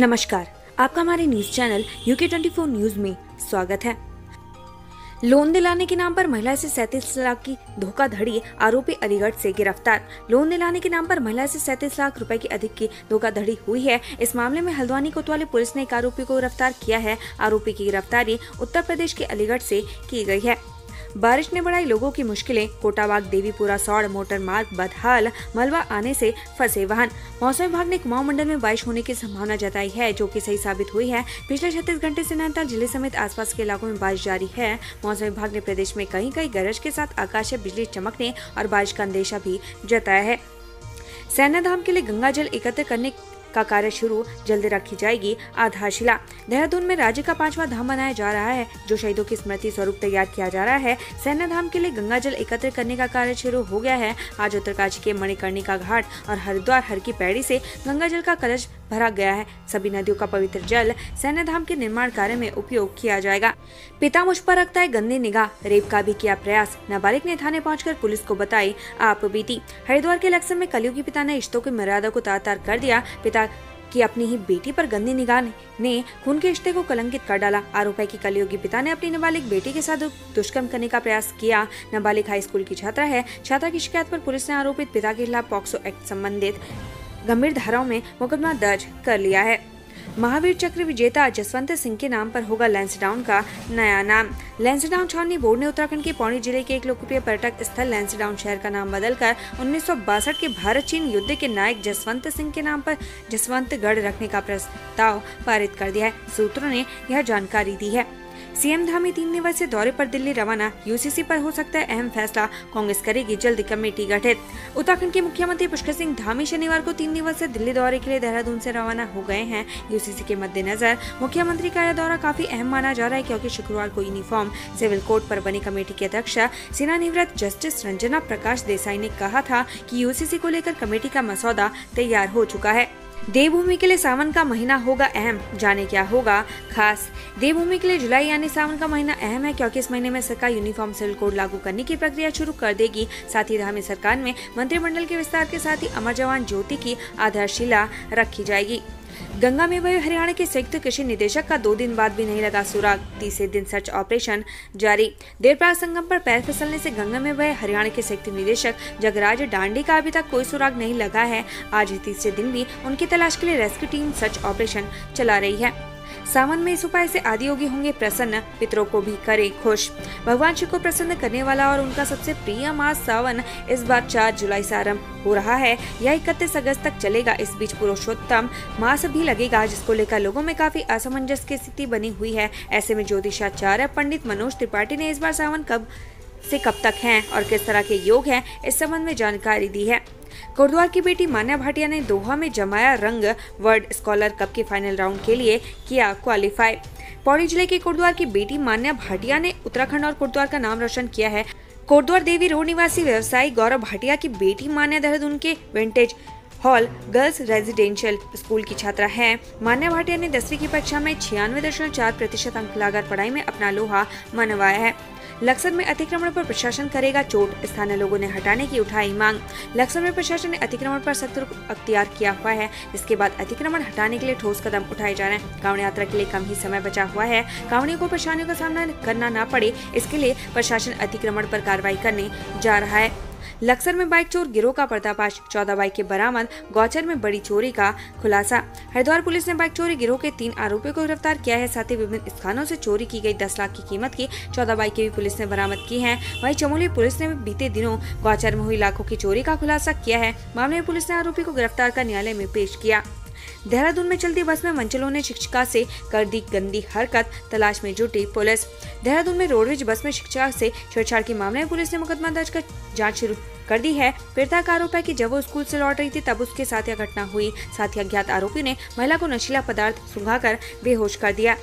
नमस्कार, आपका हमारे न्यूज चैनल UK24 न्यूज में स्वागत है। लोन दिलाने के नाम पर महिला से 37 लाख की धोखाधड़ी, आरोपी अलीगढ़ से गिरफ्तार। लोन दिलाने के नाम पर महिला से 37 लाख रुपए की अधिक की धोखाधड़ी हुई है। इस मामले में हल्द्वानी कोतवाली पुलिस ने एक आरोपी को गिरफ्तार किया है। आरोपी की गिरफ्तारी उत्तर प्रदेश के अलीगढ़ से की गई है। बारिश ने बढ़ाई लोगों की मुश्किलें, कोटाबाग देवीपुरा सौड़ मोटर मार्ग बदहाल, मलबा आने से फंसे वाहन। मौसम विभाग ने कुमाऊं मंडल में बारिश होने की संभावना जताई है, जो कि सही साबित हुई है। पिछले 36 घंटे से नैनीताल जिले समेत आसपास के इलाकों में बारिश जारी है। मौसम विभाग ने प्रदेश में कहीं कहीं गरज के साथ आकाशीय बिजली चमकने और बारिश का अंदेशा भी जताया है। सैन्य धाम के लिए गंगा जल एकत्र करने का कार्य शुरू, जल्द रखी जाएगी आधारशिला। देहरादून में राज्य का 5वां धाम बनाया जा रहा है, जो शहीदों की स्मृति स्वरूप तैयार किया जा रहा है। सैन्य धाम के लिए गंगा जल एकत्र करने का कार्य शुरू हो गया है। आज उत्तरकाशी के मणिकर्णिका घाट और हरिद्वार हर की पैड़ी से गंगा जल का कलश भरा गया है। सभी नदियों का पवित्र जल सैन्य धाम के निर्माण कार्य में उपयोग किया जाएगा। पिता मुझ पर रखता है गंदी निगाह, रेप का भी किया प्रयास, नाबालिग ने थाने पहुंचकर पुलिस को बताई आप बीती। हरिद्वार के लक्ष्य में कलयुगी पिता ने रिश्तों की मर्यादा को तार-तार कर दिया। पिता कि अपनी ही बेटी पर गंदी निगाह ने खून के रिश्ते को कलंकित कर डाला। आरोप है कि कलयुगी पिता ने अपनी नाबालिग बेटी के साथ दुष्कर्म करने का प्रयास किया। नाबालिग हाई स्कूल की छात्रा है। छात्रा की शिकायत पर पुलिस ने आरोपित पिता के खिलाफ पॉक्सो एक्ट संबंधित गंभीर धाराओं में मुकदमा दर्ज कर लिया है। महावीर चक्र विजेता जसवंत सिंह के नाम पर होगा लैंसडाउन का नया नाम। लैंसडाउन छावनी बोर्ड ने उत्तराखंड के पौड़ी जिले के एक लोकप्रिय पर्यटक स्थल लैंसडाउन शहर का नाम बदलकर 1962 के भारत चीन युद्ध के नायक जसवंत सिंह के नाम पर जसवंतगढ़ रखने का प्रस्ताव पारित कर दिया है। सूत्रों ने यह जानकारी दी है। सीएम धामी 3 दिवसीय दौरे पर दिल्ली रवाना। यूसीसी पर हो सकता है अहम फैसला, कांग्रेस करेगी जल्द कमेटी गठित। उत्तराखंड के मुख्यमंत्री पुष्कर सिंह धामी शनिवार को 3 दिवसीय दिल्ली दौरे के लिए देहरादून से रवाना हो गए हैं। यूसीसी के मद्देनजर मुख्यमंत्री का यह दौरा काफी अहम माना जा रहा है, क्योंकि शुक्रवार को यूनिफॉर्म सिविल कोड पर बनी कमेटी की अध्यक्षा सेवानिवृत्त जस्टिस रंजना प्रकाश देसाई ने कहा था कि यूसीसी को लेकर कमेटी का मसौदा तैयार हो चुका है। देवभूमि के लिए सावन का महीना होगा अहम, जाने क्या होगा खास। देवभूमि के लिए जुलाई यानी सावन का महीना अहम है, क्योंकि इस महीने में सरकार यूनिफॉर्म सिविल कोड लागू करने की प्रक्रिया शुरू कर देगी। साथ ही धामी सरकार में मंत्रिमंडल के विस्तार के साथ ही अमर जवान ज्योति की आधारशिला रखी जाएगी। गंगा में बहे हरियाणा के संयुक्त कृषि निदेशक का 2 दिन बाद भी नहीं लगा सुराग, तीसरे दिन सर्च ऑपरेशन जारी। देवप्रयाग संगम पर पैर फिसलने से गंगा में बहे हरियाणा के संयुक्त निदेशक जगराज डांडी का अभी तक कोई सुराग नहीं लगा है। आज तीसरे दिन भी उनकी तलाश के लिए रेस्क्यू टीम सर्च ऑपरेशन चला रही है। सावन में इस उपाय से आदियोगी होंगे प्रसन्न, पितरों को भी करे खुश। भगवान शिव को प्रसन्न करने वाला और उनका सबसे प्रिय मास सावन इस बार 4 जुलाई से आरंभ हो रहा है। यह 31 अगस्त तक चलेगा। इस बीच पुरुषोत्तम मास भी लगेगा, जिसको लेकर लोगों में काफी असमंजस की स्थिति बनी हुई है। ऐसे में ज्योतिषाचार्य पंडित मनोज त्रिपाठी ने इस बार सावन कब से कब तक है और किस तरह के योग हैं, इस संबंध में जानकारी दी है। कोटद्वार की बेटी मान्या भाटिया ने दोहा में जमाया रंग, वर्ल्ड स्कॉलर कप के फाइनल राउंड के लिए किया क्वालिफाई। पौड़ी जिले के कोटद्वार की बेटी मान्या भाटिया ने उत्तराखंड और कोटद्वार का नाम रोशन किया है। कोटद्वार देवी रोड निवासी व्यवसायी गौरव भाटिया की बेटी मान्या देहरादून के vintage hall girls residential school की छात्रा है। मान्या भाटिया ने 10वीं की परीक्षा में 96.4% अंक लाकर पढ़ाई में अपना लोहा मनवाया है। लक्सर में अतिक्रमण पर प्रशासन करेगा चोट, स्थानीय लोगों ने हटाने की उठाई मांग। लक्सर में प्रशासन ने अतिक्रमण पर सख्त रुख अख्तियार किया हुआ है, जिसके बाद अतिक्रमण हटाने के लिए ठोस कदम उठाए जा रहे हैं। कांवड़ यात्रा के लिए कम ही समय बचा हुआ है। कांवड़ियों को परेशानियों का सामना करना न पड़े, इसके लिए प्रशासन अतिक्रमण पर कार्रवाई करने जा रहा है। लक्सर में बाइक चोर गिरोह का पर्दाफाश, 14 बाइकें बरामद। गौचर में बड़ी चोरी का खुलासा। हरिद्वार पुलिस ने बाइक चोरी गिरोह के 3 आरोपियों को गिरफ्तार किया है। साथ ही विभिन्न स्थानों से चोरी की गई 10 लाख की कीमत की 14 बाइकें भी पुलिस ने बरामद की हैं। वहीं चमोली पुलिस ने बीते दिनों गौचर में हुई लाखों की चोरी का खुलासा किया है। मामले में पुलिस ने आरोपी को गिरफ्तार कर न्यायालय में पेश किया। देहरादून में चलती बस में मंचलों ने शिक्षिका से कर दी गंदी हरकत, तलाश में जुटी पुलिस। देहरादून में रोडवेज बस में शिक्षिका से छेड़छाड़ के मामले में पुलिस ने मुकदमा दर्ज कर जांच शुरू कर दी है। पीड़िता का आरोप है कि जब वो स्कूल से लौट रही थी तब उसके साथ यह घटना हुई। साथ ही अज्ञात आरोपी ने महिला को नशीला पदार्थ सुंघाकर बेहोश कर दिया।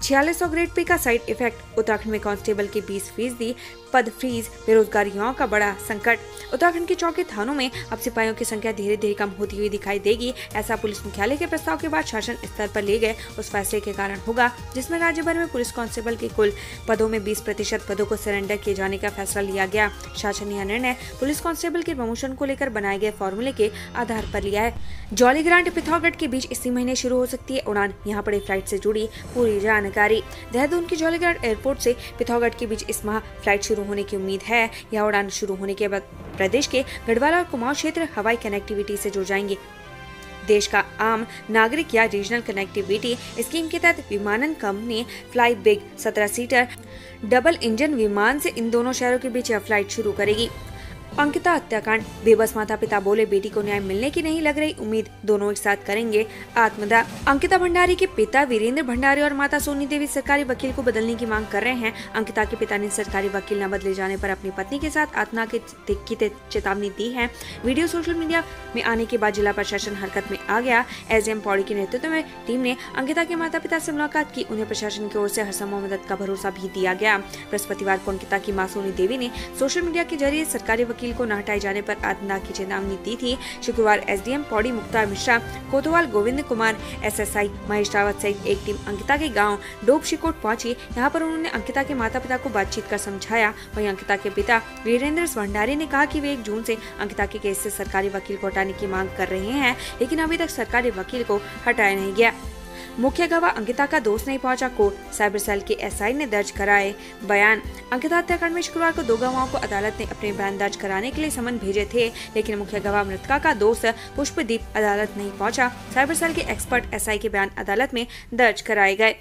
4600 ग्रेड पे का साइड इफेक्ट। उत्तराखंड में कांस्टेबल की 20% पद फ्रीज, बेरोजगार युवाओं का बड़ा संकट। उत्तराखंड के 4 थानों में अब सिपाहियों की संख्या धीरे धीरे कम होती हुई दिखाई देगी। ऐसा पुलिस मुख्यालय के प्रस्ताव के बाद शासन स्तर पर ले गए उस फैसले के कारण होगा, जिसमें राज्य भर में पुलिस कांस्टेबल के कुल पदों में 20% पदों को सरेंडर किए जाने का फैसला लिया गया। शासन ने यह निर्णय पुलिस कांस्टेबल के प्रमोशन को लेकर बनाए गए फॉर्मूले के आधार पर लिया है। जौलीग्रांट पिथौरागढ़ के बीच इसी महीने शुरू हो सकती है उड़ान, यहाँ पड़े फ्लाइट से जुड़ी पूरी जानकारी। देहरादून की जौलीग्रांट एयरपोर्ट से पिथौरागढ़ के बीच इस माह फ्लाइट शुरू होने की उम्मीद है। यह उड़ान शुरू होने के बाद प्रदेश के गढ़वाल और कुमाऊं क्षेत्र हवाई कनेक्टिविटी से जुड़ जाएंगे। देश का आम नागरिक या रीजनल कनेक्टिविटी स्कीम के तहत विमानन company fly big 17 seater double engine विमान से इन दोनों शहरों के बीच यह फ्लाइट शुरू करेगी। अंकिता हत्याकांड, बेबस माता पिता बोले बेटी को न्याय मिलने की नहीं लग रही उम्मीद, दोनों एक साथ करेंगे आत्मदाह। अंकिता भंडारी के पिता वीरेंद्र भंडारी और माता सोनी देवी सरकारी वकील को बदलने की मांग कर रहे हैं। अंकिता के पिता ने सरकारी वकील न बदले जाने पर अपनी पत्नी के साथ आत्महत्या की चेतावनी दी है। वीडियो सोशल मीडिया में आने के बाद जिला प्रशासन हरकत में आ गया। एसडीएम पौड़ी के नेतृत्व में टीम ने अंकिता के माता पिता से मुलाकात की। उन्हें प्रशासन की ओर से हर संभव मदद का भरोसा भी दिया गया। बृहस्पतिवार को अंकिता की मां सोनी देवी ने सोशल मीडिया के जरिए सरकारी वकील को न हटाए जाने पर आत्मदाह की चेतावनी दी थी। शुक्रवार एसडीएम पौड़ी मुख्तार मिश्रा, कोतवाल गोविंद कुमार, एसएसआई महेश रावत सहित एक टीम अंकिता के गांव डोबशिकोट पहुंची। यहां पर उन्होंने अंकिता के माता पिता को बातचीत कर समझाया। वहीं अंकिता के पिता वीरेंद्र भंडारी ने कहा कि वे 1 जून से अंकिता के केस से सरकारी वकील को हटाने की मांग कर रहे हैं, लेकिन अभी तक सरकारी वकील को हटाया नहीं गया। मुख्य गवाह अंकिता का दोस्त नहीं पहुंचा कोर्ट, साइबर सेल के एसआई ने दर्ज कराए बयान। अंकिता हत्याकांड में शुक्रवार को 2 गवाहों को अदालत ने अपने बयान दर्ज कराने के लिए समन भेजे थे, लेकिन मुख्य गवाह मृतका का दोस्त पुष्पदीप अदालत नहीं पहुंचा। साइबर सेल के एक्सपर्ट एसआई के बयान अदालत में दर्ज कराए गए।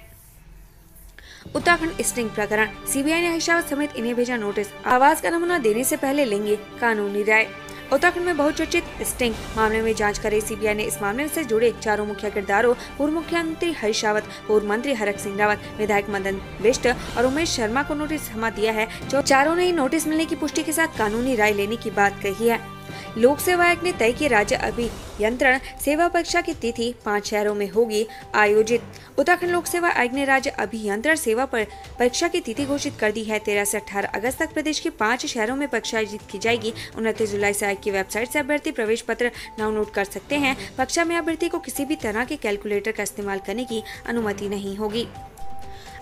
उत्तराखंड स्टिंग प्रकरण, सीबीआई ने हिशावत समेत इन्हें भेजा नोटिस, आवाज का नमूना देने से पहले लेंगे कानूनी राय। उत्तराखंड में बहुचर्चित स्टिंग मामले में जांच कर रही सीबीआई ने इस मामले से जुड़े 4 मुख्य किरदारों पूर्व मुख्यमंत्री हरीश रावत, पूर्व मंत्री हरक सिंह रावत, विधायक मदन बिष्ट और उमेश शर्मा को नोटिस थमा दिया है। जो चारों ने नोटिस मिलने की पुष्टि के साथ कानूनी राय लेने की बात कही है। लोक सेवा आयोग ने तय की राज्य अभियंत्रण सेवा परीक्षा की तिथि 5 शहरों में होगी आयोजित। उत्तराखंड लोक सेवा आयोग ने राज्य अभियंत्रण सेवा परीक्षा की तिथि घोषित कर दी है। 13 से 18 अगस्त तक प्रदेश के 5 शहरों में परीक्षा आयोजित की जाएगी। 29 जुलाई से आयोग की वेबसाइट से अभ्यर्थी प्रवेश पत्र डाउनलोड कर सकते हैं। परीक्षा में अभ्यर्थी को किसी भी तरह के कैलकुलेटर का इस्तेमाल करने की अनुमति नहीं होगी।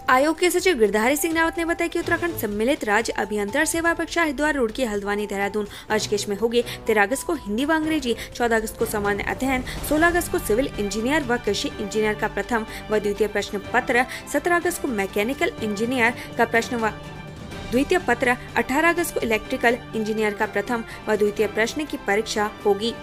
आयोग के सचिव गिरधारी सिंह रावत ने बताया कि उत्तराखंड सम्मिलित राज्य अभियंत्रण सेवा परीक्षा हरिद्वार, रुड़की, हल्द्वानी, देहरादून और ऋषिकेश में होगी। 13 अगस्त को हिंदी व अंग्रेजी, 14 अगस्त को सामान्य अध्ययन, 16 अगस्त को सिविल इंजीनियर व कृषि इंजीनियर का प्रथम व द्वितीय प्रश्न पत्र, 17 अगस्त को मैकेनिकल इंजीनियर का प्रश्न व द्वितीय पत्र, 18 अगस्त को इलेक्ट्रिकल इंजीनियर का प्रथम व द्वितीय प्रश्न की परीक्षा होगी।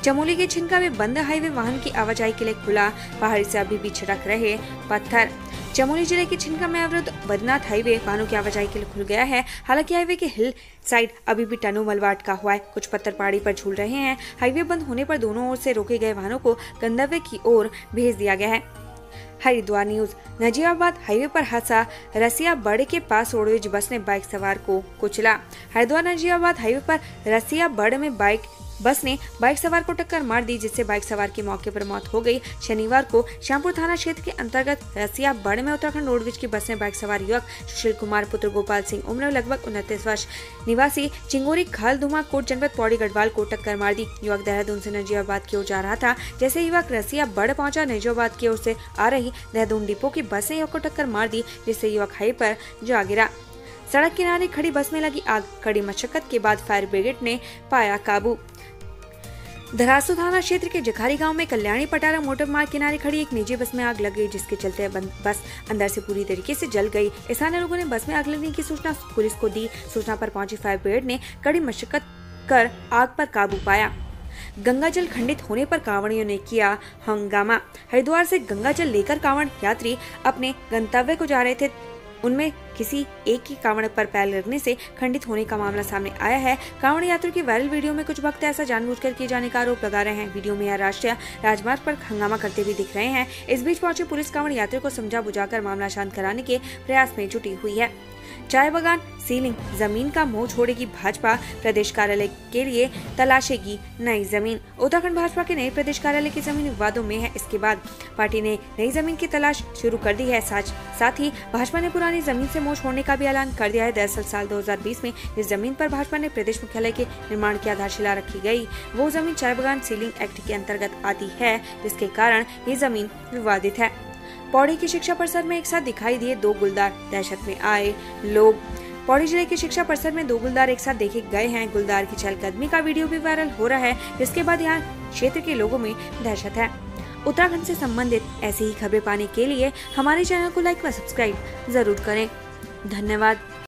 चमोली के छिनका में बंद हाईवे वाहन की आवाजाही के लिए खुला, पहाड़ी से अभी भी छिड़क रहे पत्थर। चमोली जिले के छिनका में अवरुद्ध बद्रीनाथ हाईवे वाहनों की आवाजाही के लिए खुल गया है। हालांकि हाईवे के हिल साइड अभी भी टनो मलबा अटका हुआ है, कुछ पत्थर पहाड़ी पर झूल रहे हैं। हाईवे बंद होने पर दोनों ओर से रोके गए वाहनों को गंतव्य की ओर भेज दिया गया है। हरिद्वार न्यूज, नजीबाबाद हाईवे पर हादसा, रसिया बड़ के पास रोडवेज बस ने बाइक सवार को कुचला। हरिद्वार नजीबाबाद हाईवे पर रसिया बड़ में बस ने बाइक सवार को टक्कर मार दी, जिससे बाइक सवार की मौके पर मौत हो गई। शनिवार को श्यामपुर थाना क्षेत्र के अंतर्गत रसिया बड़ में उत्तराखंड रोडवेज की बस ने बाइक सवार युवक सुशील कुमार पुत्र गोपाल सिंह उम्र लगभग 29 वर्ष निवासी चिंगोरी खाल धुमा कोट जनपद पौड़ी गढ़वाल को टक्कर मार दी। युवक देहरादून से नजीबाबाद की ओर जा रहा था। जैसे युवक रसिया बड़ पहुंचा, नजीबाबाद की ओर से आ रही देहरादून डिपो की बस ने युवक को टक्कर मार दी, जिससे युवक हाईवे पर जा गिरा। सड़क किनारे खड़ी बस में लगी आग, कड़ी मशक्कत के बाद फायर ब्रिगेड ने पाया काबू। धरासू थाना क्षेत्र के जखारी गांव में कल्याणी पटारा मोटर मार्ग किनारे खड़ी एक निजी बस में आग लग गई, जिसके चलते बस अंदर से पूरी तरीके से जल गई। स्थानीय लोगों ने बस में आग लगने की सूचना पुलिस को दी। सूचना पर पहुंची फायर ब्रिगेड ने कड़ी मशक्कत कर आग पर काबू पाया। गंगाजल खंडित होने पर कांवड़ियों ने किया हंगामा। हरिद्वार से गंगाजल लेकर कांवड़ यात्री अपने गंतव्य को जा रहे थे। उनमें किसी एक ही कांवड़ पर पैर लगने से खंडित होने का मामला सामने आया है। कांवड़ यात्रियों की वायरल वीडियो में कुछ भक्त ऐसा जानबूझकर किए जाने का आरोप लगा रहे हैं। वीडियो में यह राष्ट्रीय राजमार्ग पर हंगामा करते हुए दिख रहे हैं। इस बीच पहुंची पुलिस कांवड़ यात्रियों को समझा बुझाकर मामला शांत कराने के प्रयास में जुटी हुई है। चाय बगान सीलिंग जमीन का मोह छोड़ेगी भाजपा, प्रदेश कार्यालय के लिए तलाशेगी नई जमीन। उत्तराखंड भाजपा के नए प्रदेश कार्यालय की जमीन विवादों में है। इसके बाद पार्टी ने नई जमीन की तलाश शुरू कर दी है। साथ ही भाजपा ने पुरानी जमीन से मोह छोड़ने का भी ऐलान कर दिया है। दरअसल साल 2020 में इस जमीन पर भाजपा ने प्रदेश मुख्यालय के निर्माण की आधारशिला रखी गई। वो जमीन चाय बगान सीलिंग एक्ट के अंतर्गत आती है, जिसके कारण ये जमीन विवादित है। पौड़ी की शिक्षा परिसर में एक साथ दिखाई दिए 2 गुलदार, दहशत में आए लोग। पौड़ी जिले के शिक्षा परिसर में 2 गुलदार एक साथ देखे गए हैं। गुलदार की चहलकदमी का वीडियो भी वायरल हो रहा है, जिसके बाद यहाँ क्षेत्र के लोगों में दहशत है। उत्तराखंड से संबंधित ऐसी ही खबरें पाने के लिए हमारे चैनल को लाइक व सब्सक्राइब जरूर करें। धन्यवाद।